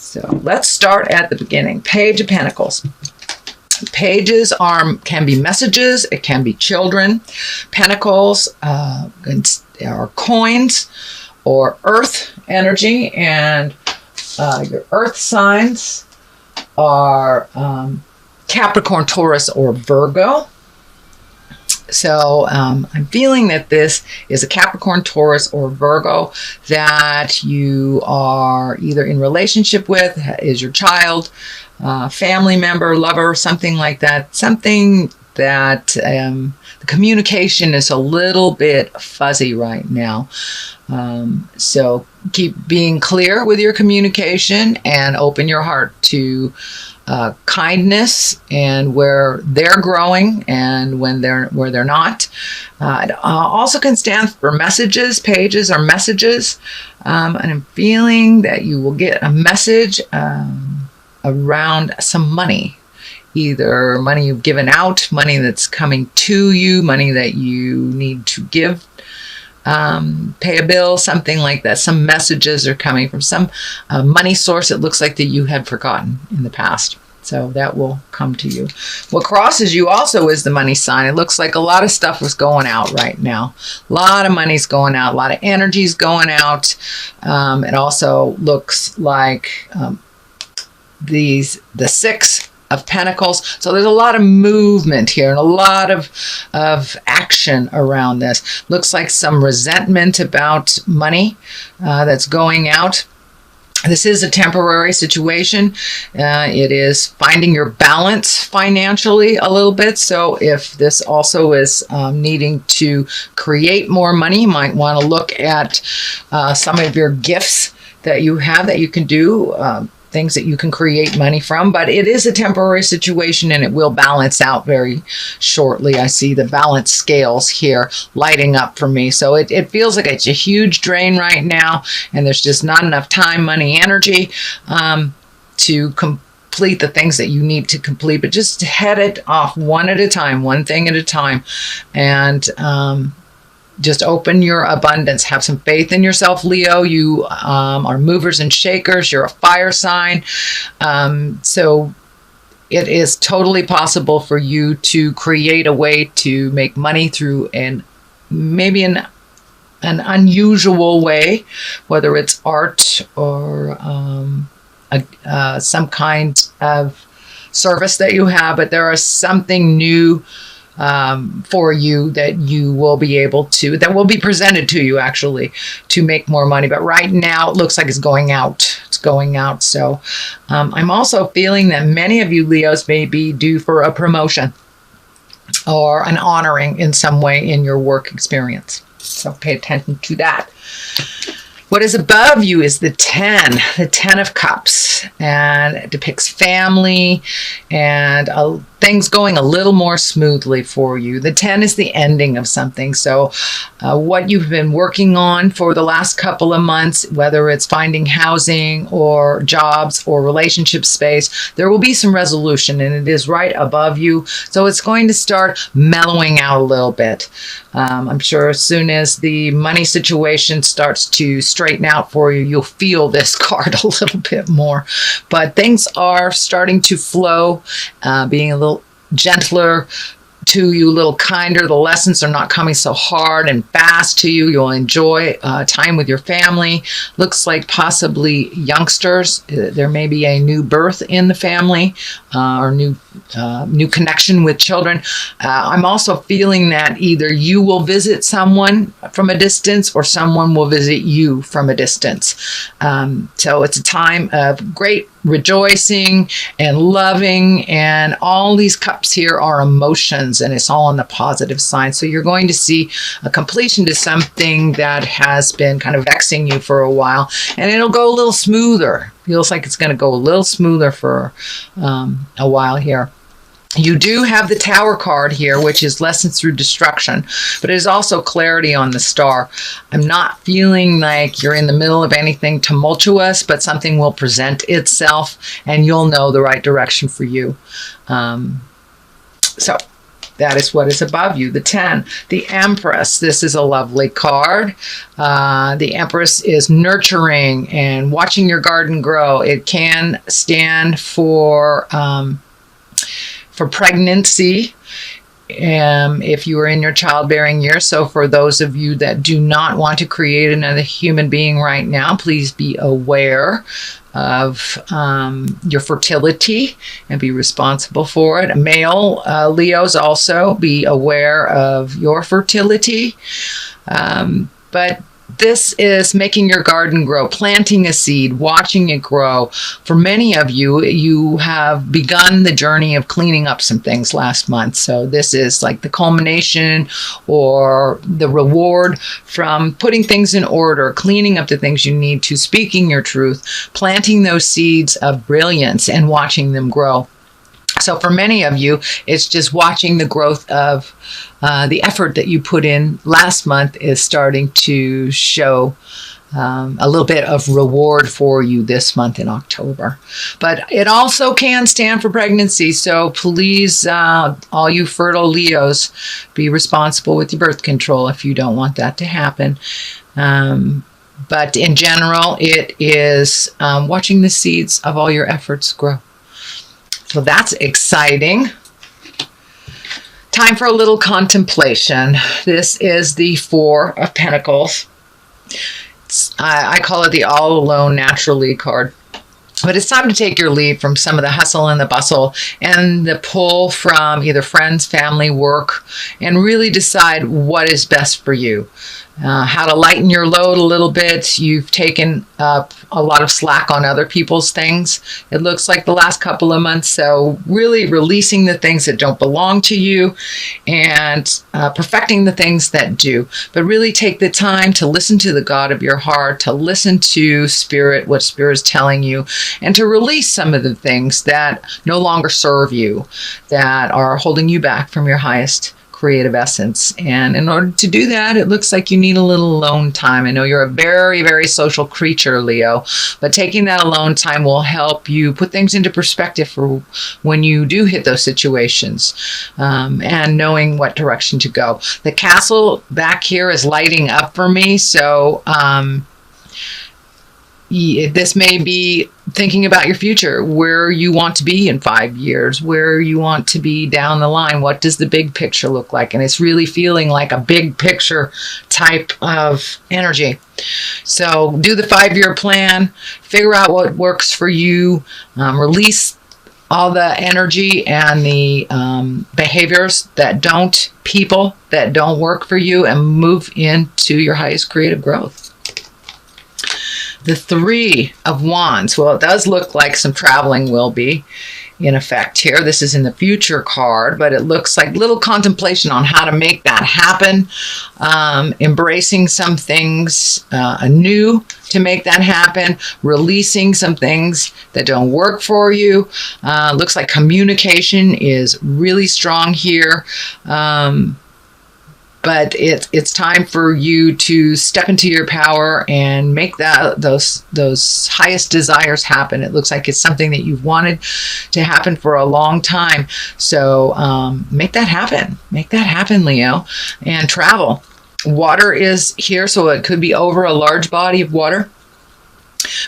So let's start at the beginning. Page of Pentacles. Pages can be messages. It can be children. Pentacles are coins or earth energy. And your earth signs are Capricorn, Taurus, or Virgo. So I'm feeling that this is a Capricorn, Taurus, or Virgo that you are either in relationship with, is your child, family member, lover, something like that. Something that the communication is a little bit fuzzy right now. So keep being clear with your communication and open your heart to kindness and where they're growing and where they're not. It also can stand for messages. Pages are messages. And I'm feeling that you will get a message around some money. Either money you've given out, money that's coming to you, money that you need to give, pay a bill, something like that. Some messages are coming from some money source it looks like that you had forgotten in the past. So that will come to you. What crosses you also is the money sign. It looks like a lot of stuff is going out right now. A lot of money's going out. A lot of energy's going out. It also looks like the Six of Pentacles. So there's a lot of movement here and a lot of action around this. Looks like some resentment about money that's going out. This is a temporary situation. It is finding your balance financially a little bit. So if this also is needing to create more money, you might want to look at some of your gifts that you have that you can do, things that you can create money from. But it is a temporary situation and it will balance out very shortly. I see the balance scales here lighting up for me. So it feels like it's a huge drain right now and there's just not enough time, money, energy to complete the things that you need to complete. But just head it off one at a time, one thing at a time. And just open your abundance. Have some faith in yourself, Leo. You are movers and shakers. You're a fire sign. So it is totally possible for you to create a way to make money through maybe an unusual way, whether it's art or some kind of service that you have. But there is something new for you that you will be able to, that will be presented to you actually, to make more money. But right now it looks like it's going out. It's going out. So I'm also feeling that many of you Leos may be due for a promotion or an honoring in some way in your work experience. So pay attention to that. What is above you is the 10 of Cups, and it depicts family and things going a little more smoothly for you. The 10 is the ending of something. So what you've been working on for the last couple of months, whether it's finding housing or jobs or relationship space, there will be some resolution and it is right above you. So it's going to start mellowing out a little bit. I'm sure as soon as the money situation starts to straighten out for you, you'll feel this card a little bit more. But things are starting to flow, being a little gentler to you, a little kinder. The lessons are not coming so hard and fast to you. You'll enjoy time with your family. Looks like possibly youngsters. There may be a new birth in the family or new connection with children. I'm also feeling that either you will visit someone from a distance or someone will visit you from a distance. So it's a time of great rejoicing and loving, and all these cups here are emotions, and it's all on the positive side. So you're going to see a completion to something that has been kind of vexing you for a while, and it'll go a little smoother. Feels like it's going to go a little smoother for a while here. You do have the Tower card here, which is lessons through destruction, but it is also clarity on the Star. I'm not feeling like you're in the middle of anything tumultuous, but something will present itself and you'll know the right direction for you. So That is what is above you. The 10, the Empress. This is a lovely card. The Empress is nurturing and watching your garden grow. It can stand for pregnancy. If you are in your childbearing year. So for those of you that do not want to create another human being right now, please be aware of your fertility and be responsible for it. Male Leos, also be aware of your fertility. But this is making your garden grow, planting a seed, watching it grow. For many of you, you have begun the journey of cleaning up some things last month. So this is like the culmination or the reward from putting things in order, cleaning up the things you need to, speaking your truth, planting those seeds of brilliance and watching them grow. So for many of you, it's just watching the growth of the effort that you put in last month is starting to show a little bit of reward for you this month in October. But it also can stand for pregnancy. So please, all you fertile Leos, be responsible with your birth control if you don't want that to happen. But in general, it is watching the seeds of all your efforts grow. So that's exciting. Time for a little contemplation. This is the 4 of Pentacles. I call it the all alone naturally card. But it's time to take your leave from some of the hustle and the bustle and the pull from either friends, family, work, and really decide what is best for you. How to lighten your load a little bit. You've taken up a lot of slack on other people's things, it looks like, the last couple of months. So really releasing the things that don't belong to you and perfecting the things that do. But really take the time to listen to the God of your heart, to listen to Spirit, what Spirit is telling you, and to release some of the things that no longer serve you, that are holding you back from your highest creative essence. And in order to do that, it looks like you need a little alone time. I know you're a very, very social creature, Leo, but taking that alone time will help you put things into perspective for when you do hit those situations, and knowing what direction to go. The castle back here is lighting up for me. So this may be thinking about your future, where you want to be in 5 years, where you want to be down the line. What does the big picture look like? And it's really feeling like a big picture type of energy. So do the 5-year plan, figure out what works for you, release all the energy and the behaviors that don't, people that don't work for you, and move into your highest creative growth. The 3 of Wands. Well, it does look like some traveling will be in effect here. This is in the future card, but it looks like little contemplation on how to make that happen. Embracing some things anew to make that happen. Releasing some things that don't work for you. Looks like communication is really strong here. But it's time for you to step into your power and make those highest desires happen. It looks like it's something that you've wanted to happen for a long time. So make that happen. Make that happen, Leo. And travel. Water is here, so it could be over a large body of water.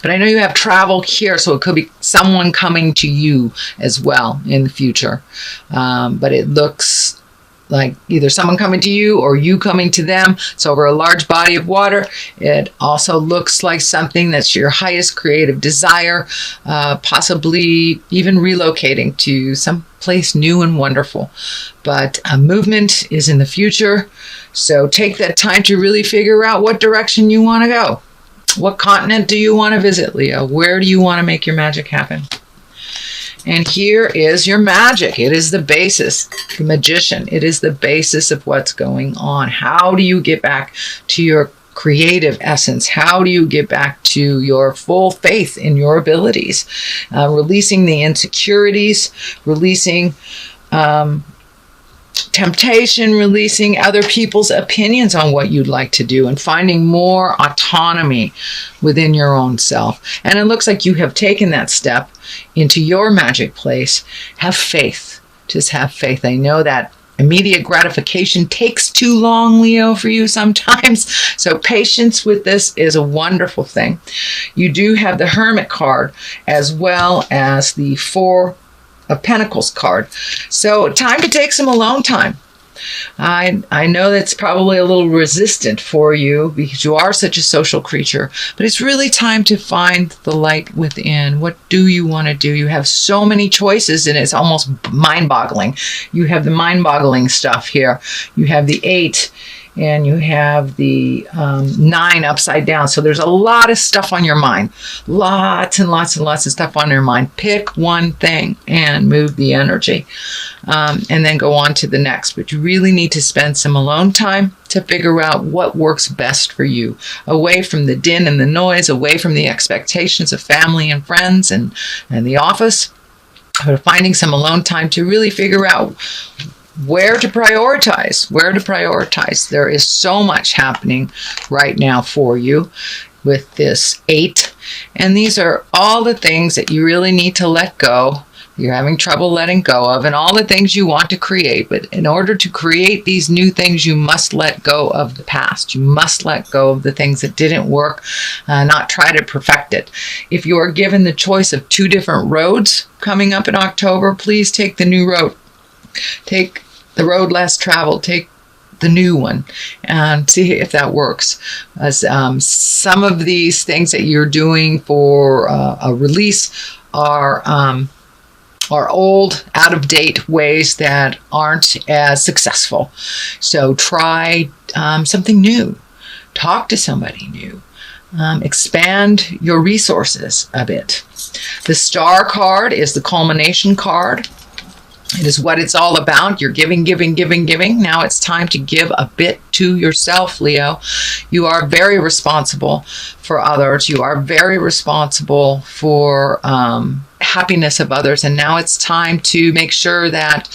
But I know you have travel here, so it could be someone coming to you as well in the future. But it looks like either someone coming to you or you coming to them. It's over a large body of water. It also looks like something that's your highest creative desire, possibly even relocating to some place new and wonderful. But movement is in the future. So take that time to really figure out what direction you want to go. What continent do you want to visit, Leo? Where do you want to make your magic happen? And here is your magic. It is the basis, the magician. It is the basis of what's going on. How do you get back to your creative essence? How do you get back to your full faith in your abilities? Releasing the insecurities, releasing temptation, releasing other people's opinions on what you'd like to do, and finding more autonomy within your own self. And it looks like you have taken that step into your magic place. Have faith. Just have faith. I know that immediate gratification takes too long, Leo, for you sometimes. So patience with this is a wonderful thing. You do have the Hermit card as well as the Four of Pentacles card. So time to take some alone time. I know that's probably a little resistant for you because you are such a social creature, but it's really time to find the light within. What do you want to do? You have so many choices and it's almost mind-boggling. You have the mind-boggling stuff here. You have the 8 and you have the 9 upside down. So there's a lot of stuff on your mind. Lots and lots and lots of stuff on your mind. Pick one thing and move the energy. And then go on to the next. But you really need to spend some alone time to figure out what works best for you. Away from the din and the noise, away from the expectations of family and friends and the office. But finding some alone time to really figure out where to prioritize. There is so much happening right now for you with this 8. And these are all the things that you really need to let go. You're having trouble letting go of, and all the things you want to create. But in order to create these new things, you must let go of the past. You must let go of the things that didn't work, not try to perfect it. If you are given the choice of 2 different roads coming up in October, please take the new road. Take the road less traveled. Take the new one and see if that works. As some of these things that you're doing for a release are old, out-of-date ways that aren't as successful. So try something new. Talk to somebody new. Expand your resources a bit. The Star card is the culmination card. It is what it's all about. You're giving. Now it's time to give a bit to yourself, Leo. You are very responsible for others. You are very responsible for happiness of others. And now it's time to make sure that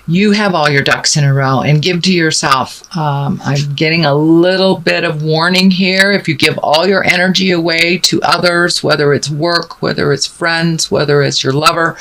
you have all your ducks in a row and give to yourself. I'm getting a little bit of warning here. If you give all your energy away to others, whether it's work, whether it's friends, whether it's your lover,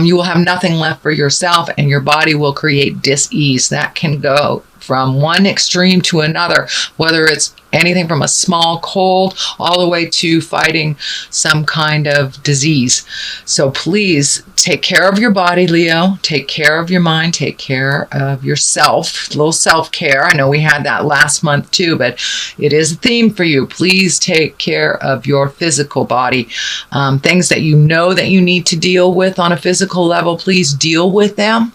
you will have nothing left for yourself and your body will create dis-ease. That can go from one extreme to another, whether it's anything from a small cold all the way to fighting some kind of disease. So please take care of your body, Leo. Take care of your mind. Take care of yourself. A little self-care. I know we had that last month too, but it is a theme for you. Please take care of your physical body. Things that you know that you need to deal with on a physical level, please deal with them.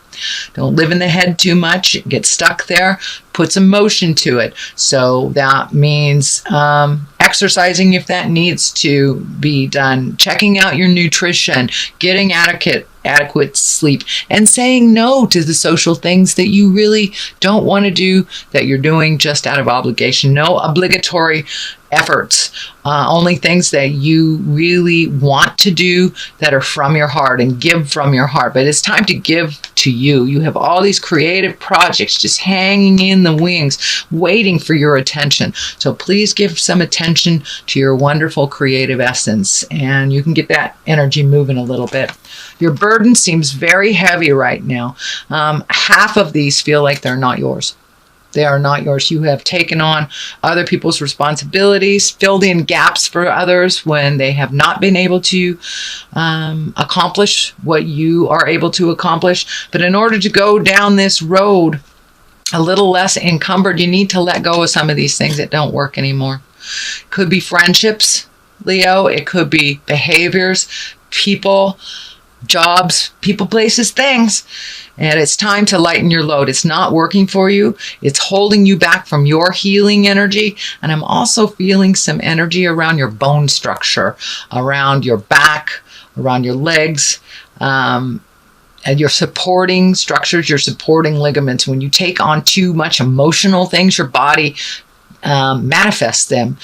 Don't live in the head too much. Get stuck there. Put some motion to it. So that means exercising if that needs to be done, checking out your nutrition, getting adequate sleep, and saying no to the social things that you really don't want to do, that you're doing just out of obligation. No obligatory efforts, only things that you really want to do that are from your heart, and give from your heart. But it's time to give to you. You have all these creative projects just hanging in the wings, waiting for your attention. So please give some attention to your wonderful creative essence, and you can get that energy moving a little bit. Your burden seems very heavy right now. Half of these feel like they're not yours. They are not yours. You have taken on other people's responsibilities, filled in gaps for others when they have not been able to accomplish what you are able to accomplish. But in order to go down this road a little less encumbered, you need to let go of some of these things that don't work anymore. Could be friendships, Leo. It could be behaviors, people, jobs, people, places, things. And it's time to lighten your load. It's not working for you. It's holding you back from your healing energy. And I'm also feeling some energy around your bone structure, around your back, around your legs, and your supporting structures, your supporting ligaments. When you take on too much emotional things, your body manifests them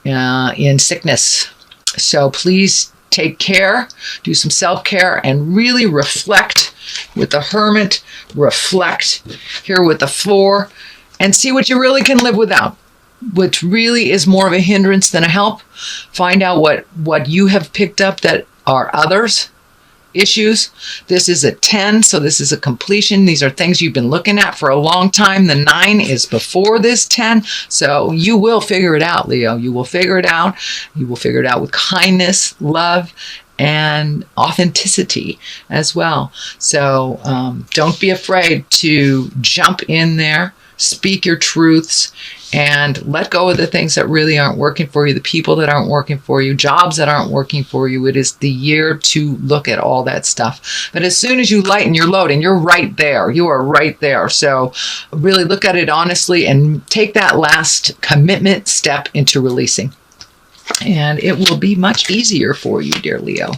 in sickness. So please take care, do some self-care, and really reflect with the Hermit. Reflect here with the 4 and see what you really can live without, which really is more of a hindrance than a help. Find out what you have picked up that are others issues. This is a 10, so this is a completion. These are things you've been looking at for a long time. The 9 is before this 10, so you will figure it out, Leo. You will figure it out. You will figure it out with kindness, love, and authenticity as well. So don't be afraid to jump in there, speak your truths, and let go of the things that really aren't working for you, the people that aren't working for you, jobs that aren't working for you. It is the year to look at all that stuff. But as soon as you lighten your load, and you're right there, you are right there. So really look at it honestly and take that last commitment step into releasing. And it will be much easier for you, dear Leo.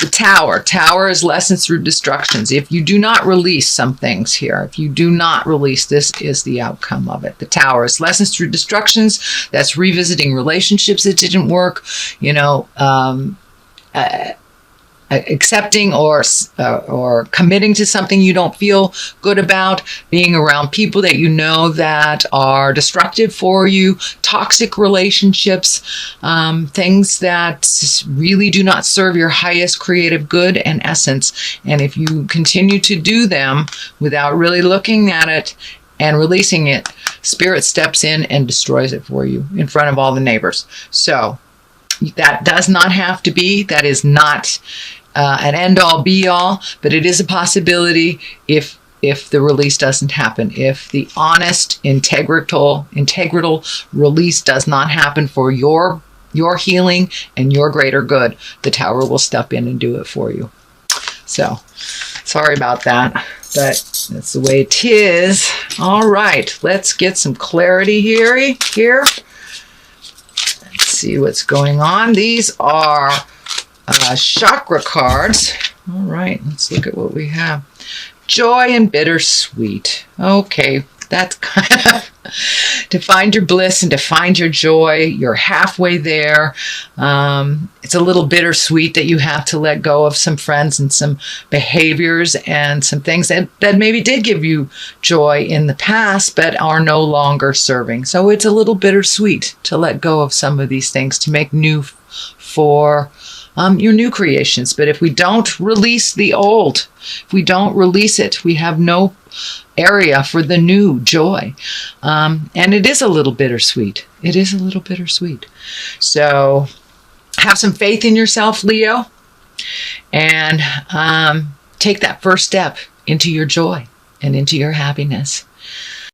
The Tower. Tower is lessons through destructions. If you do not release some things here, if you do not release, this is the outcome of it. The Tower is lessons through destructions. That's revisiting relationships that didn't work, accepting or committing to something you don't feel good about, being around people that you know that are destructive for you, toxic relationships, things that really do not serve your highest creative good and essence. And if you continue to do them without really looking at it and releasing it, Spirit steps in and destroys it for you in front of all the neighbors. So that does not have to be. That is not an end-all, be-all, but it is a possibility if the release doesn't happen. If the honest, integral release does not happen for your healing and your greater good, the Tower will step in and do it for you. So, sorry about that, but that's the way it is. All right, let's get some clarity here. See what's going on. These are chakra cards. All right, let's look at what we have. Joy and bittersweet. Okay, that's kind of to find your bliss and to find your joy. You're halfway there. It's a little bittersweet that you have to let go of some friends and some behaviors and some things that maybe did give you joy in the past but are no longer serving. So it's a little bittersweet to let go of some of these things to make new for your new creations. But if we don't release the old, if we don't release it, we have no area for the new joy. And it is a little bittersweet. It is a little bittersweet. So have some faith in yourself, Leo, and take that first step into your joy and into your happiness.